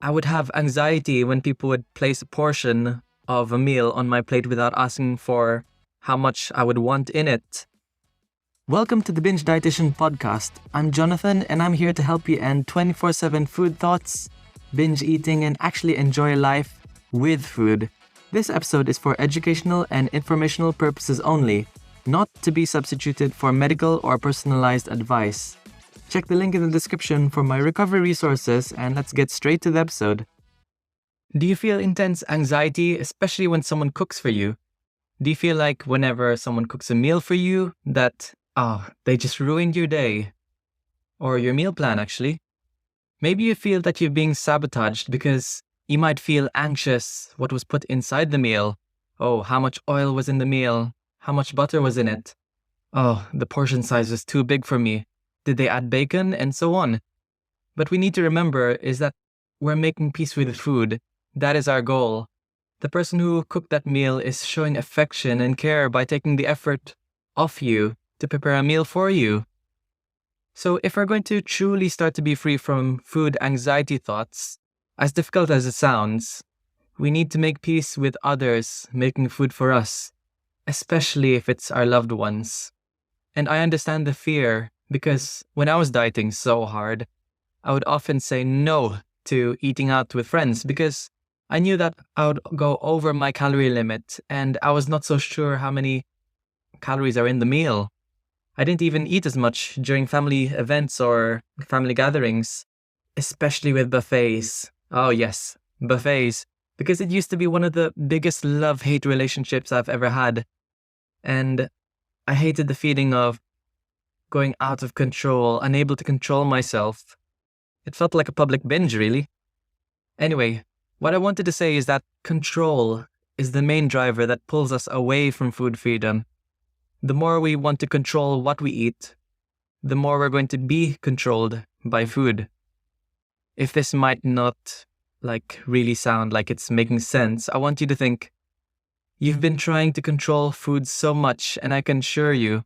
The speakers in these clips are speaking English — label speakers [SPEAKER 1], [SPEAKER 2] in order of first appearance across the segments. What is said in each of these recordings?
[SPEAKER 1] I would have anxiety when people would place a portion of a meal on my plate without asking for how much I would want in it. Welcome to the Binge Dietitian podcast. I'm Jonathan, and I'm here to help you end 24/7 food thoughts, binge eating, and actually enjoy life with food. This episode is for educational and informational purposes only, not to be substituted for medical or personalized advice. Check the link in the description for my recovery resources, and let's get straight to the episode. Do you feel intense anxiety, especially when someone cooks for you? Do you feel like whenever someone cooks a meal for you that, they just ruined your day? Or your meal plan, actually? Maybe you feel that you're being sabotaged because you might feel anxious what was put inside the meal. Oh, how much oil was in the meal? How much butter was in it? Oh, the portion size was too big for me. Did they add bacon? And so on. But we need to remember is that we're making peace with food. That is our goal. The person who cooked that meal is showing affection and care by taking the effort off you to prepare a meal for you. So if we're going to truly start to be free from food anxiety thoughts, as difficult as it sounds, we need to make peace with others making food for us, especially if it's our loved ones. And I understand the fear because when I was dieting so hard, I would often say no to eating out with friends because I knew that I would go over my calorie limit and I was not so sure how many calories are in the meal. I didn't even eat as much during family events or family gatherings, especially with buffets. Oh yes, buffets, because it used to be one of the biggest love-hate relationships I've ever had. And I hated the feeling of going out of control, unable to control myself. It felt like a public binge, really. Anyway, what I wanted to say is that control is the main driver that pulls us away from food freedom. The more we want to control what we eat, the more we're going to be controlled by food. If this might not really sound like it's making sense, I want you to think, you've been trying to control food so much, and I can assure you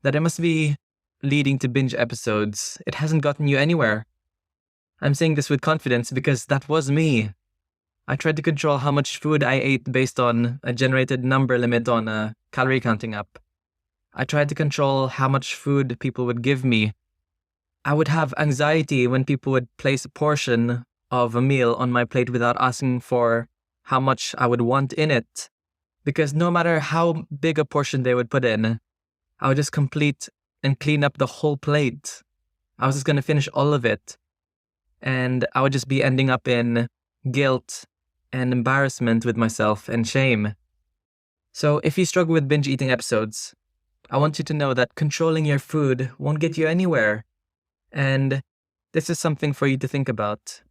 [SPEAKER 1] that it must be leading to binge episodes. It hasn't gotten you anywhere. I'm saying this with confidence because that was me. I tried to control how much food I ate based on a generated number limit on a calorie counting app. I tried to control how much food people would give me. I would have anxiety when people would place a portion of a meal on my plate without asking for how much I would want in it. Because no matter how big a portion they would put in, I would just complete and clean up the whole plate. I was just going to finish all of it. And I would just be ending up in guilt and embarrassment with myself and shame. So if you struggle with binge eating episodes, I want you to know that controlling your food won't get you anywhere. And this is something for you to think about.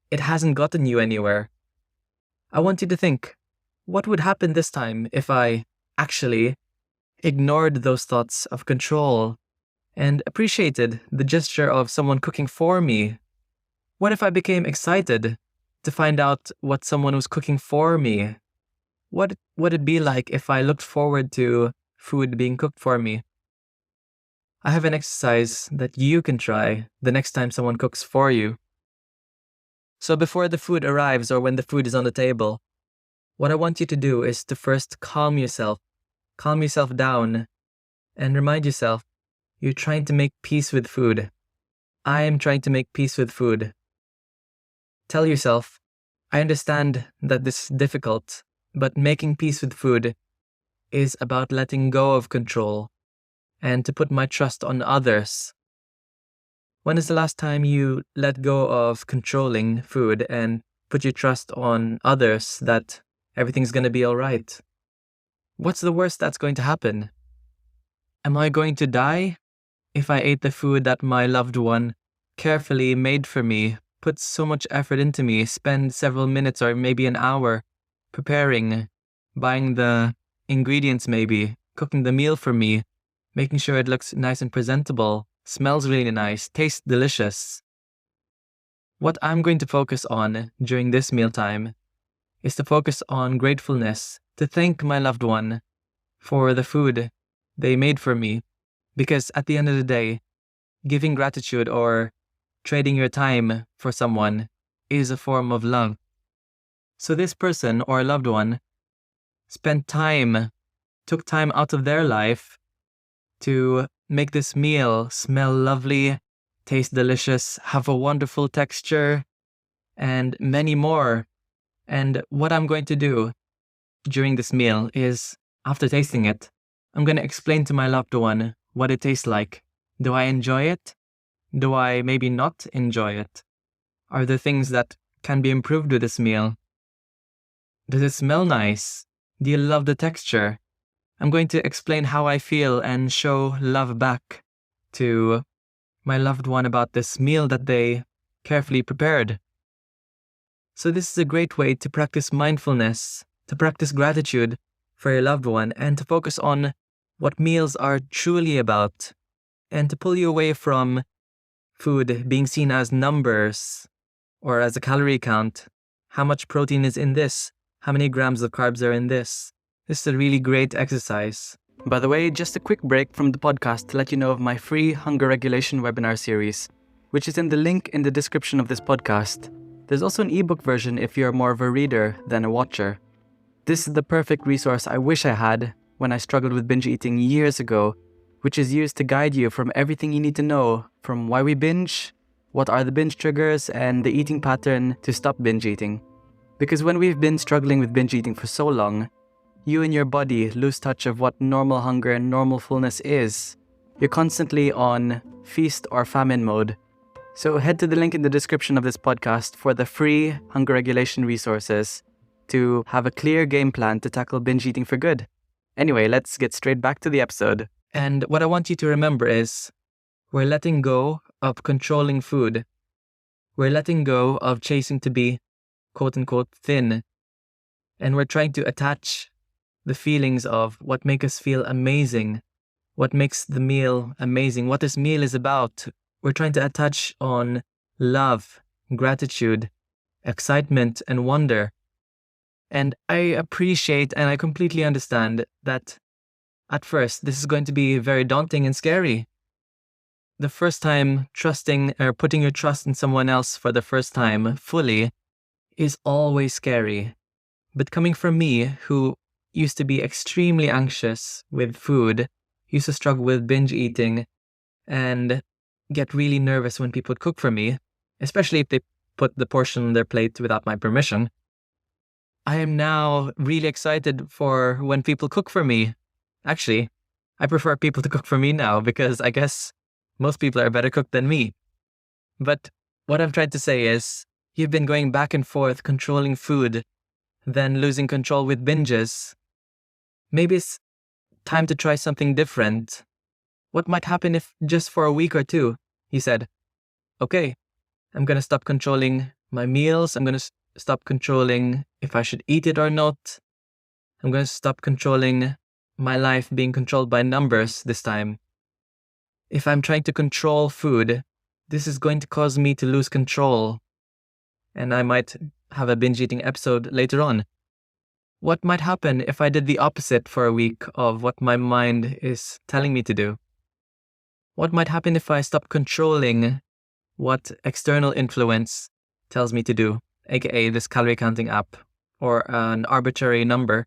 [SPEAKER 1] It hasn't gotten you anywhere. I want you to think, what would happen this time if I actually ignored those thoughts of control and appreciated the gesture of someone cooking for me? What if I became excited to find out what someone was cooking for me? What would it be like if I looked forward to food being cooked for me? I have an exercise that you can try the next time someone cooks for you. So before the food arrives or when the food is on the table, what I want you to do is to first calm yourself down, and remind yourself you're trying to make peace with food. I am trying to make peace with food. Tell yourself, I understand that this is difficult, but making peace with food is about letting go of control and to put my trust on others. When is the last time you let go of controlling food and put your trust on others that everything's going to be all right? What's the worst that's going to happen? Am I going to die if I ate the food that my loved one carefully made for me, put so much effort into me, spend several minutes or maybe an hour preparing, buying the ingredients maybe, cooking the meal for me, making sure it looks nice and presentable, smells really nice, tastes delicious? What I'm going to focus on during this mealtime is to focus on gratefulness, to thank my loved one for the food they made for me. Because at the end of the day, giving gratitude or trading your time for someone is a form of love. So this person or loved one took time out of their life to make this meal smell lovely, taste delicious, have a wonderful texture, and many more. And what I'm going to do during this meal is, after tasting it, I'm going to explain to my loved one what it tastes like. Do I enjoy it? Do I maybe not enjoy it? Are there things that can be improved with this meal? Does it smell nice? Do you love the texture? I'm going to explain how I feel and show love back to my loved one about this meal that they carefully prepared. So this is a great way to practice mindfulness, to practice gratitude for your loved one, and to focus on what meals are truly about, and to pull you away from food being seen as numbers or as a calorie count. How much protein is in this? How many grams of carbs are in this? This is a really great exercise. By the way, just a quick break from the podcast to let you know of my free hunger regulation webinar series, which is in the link in the description of this podcast. There's also an ebook version if you're more of a reader than a watcher. This is the perfect resource I wish I had when I struggled with binge eating years ago, which is used to guide you from everything you need to know, from why we binge, what are the binge triggers, and the eating pattern to stop binge eating. Because when we've been struggling with binge eating for so long, you and your body lose touch of what normal hunger and normal fullness is. You're constantly on feast or famine mode. So head to the link in the description of this podcast for the free hunger regulation resources to have a clear game plan to tackle binge eating for good. Anyway, let's get straight back to the episode. And what I want you to remember is, we're letting go of controlling food. We're letting go of chasing to be quote-unquote thin. And we're trying to attach the feelings of what make us feel amazing, what makes the meal amazing, what this meal is about. We're trying to attach on love, gratitude, excitement, and wonder. And I appreciate and I completely understand that at first this is going to be very daunting and scary. The first time trusting or putting your trust in someone else for the first time fully is always scary. But coming from me, who used to be extremely anxious with food, used to struggle with binge eating, and get really nervous when people would cook for me, especially if they put the portion on their plate without my permission. I am now really excited for when people cook for me. Actually, I prefer people to cook for me now because I guess most people are better cooked than me. But what I'm trying to say is, you've been going back and forth controlling food, then losing control with binges. Maybe it's time to try something different. What might happen if just for a week or two, you said, okay, I'm going to stop controlling my meals. I'm going to stop controlling if I should eat it or not. I'm going to stop controlling my life being controlled by numbers this time. If I'm trying to control food, this is going to cause me to lose control. And I might have a binge eating episode later on. What might happen if I did the opposite for a week of what my mind is telling me to do? What might happen if I stop controlling what external influence tells me to do, aka this calorie counting app or an arbitrary number,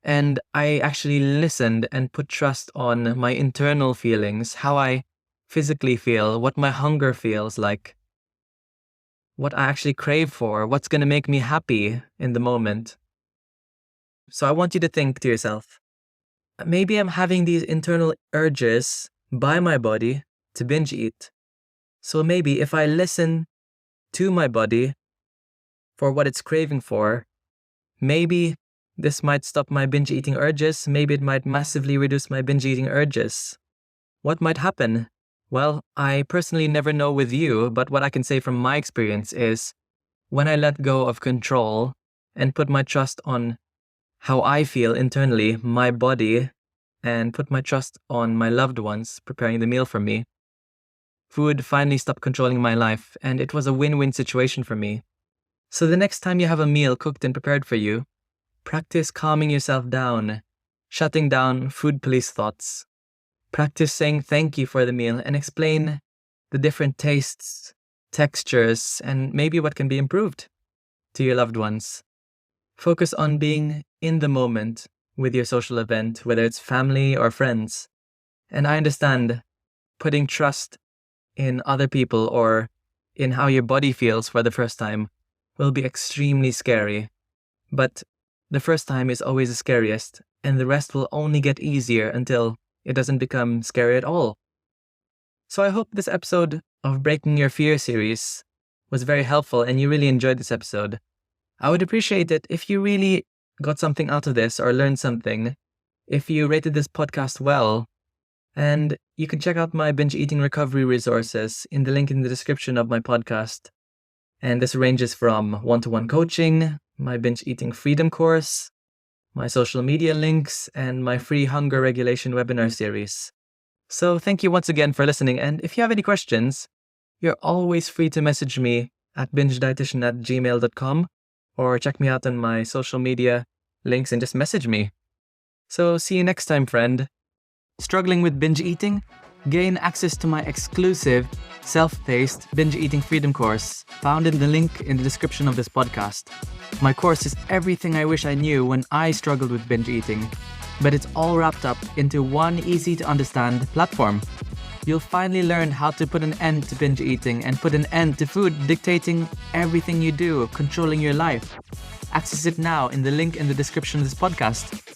[SPEAKER 1] and I actually listened and put trust on my internal feelings, how I physically feel, what my hunger feels like, what I actually crave for, what's going to make me happy in the moment. So I want you to think to yourself, maybe I'm having these internal urges by my body to binge eat. So maybe if I listen to my body for what it's craving for, maybe this might stop my binge eating urges. Maybe it might massively reduce my binge eating urges. What might happen? Well, I personally never know with you, but what I can say from my experience is when I let go of control and put my trust on how I feel internally, my body, and put my trust on my loved ones preparing the meal for me, food finally stopped controlling my life, and it was a win-win situation for me. So the next time you have a meal cooked and prepared for you, practice calming yourself down, shutting down food police thoughts. Practice saying thank you for the meal and explain the different tastes textures, and maybe what can be improved to your loved ones. Focus on being in the moment with your social event, whether it's family or friends. And I understand putting trust in other people or in how your body feels for the first time will be extremely scary. But the first time is always the scariest, and the rest will only get easier until it doesn't become scary at all. So I hope this episode of Breaking Your Fear series was very helpful and you really enjoyed this episode. I would appreciate it if you really got something out of this or learned something, if you rated this podcast well. And you can check out my binge eating recovery resources in the link in the description of my podcast. And this ranges from one-to-one coaching, my binge eating freedom course, my social media links, and my free hunger regulation webinar series. So thank you once again for listening. And if you have any questions, you're always free to message me at bingedietitian@gmail.com or check me out on my social media links and just message me. So see you next time, friend. Struggling with binge eating? Gain access to my exclusive, self-paced binge eating freedom course found in the link in the description of this podcast. My course is everything I wish I knew when I struggled with binge eating, but it's all wrapped up into one easy-to-understand platform. You'll finally learn how to put an end to binge eating and put an end to food dictating everything you do, controlling your life. Access it now in the link in the description of this podcast.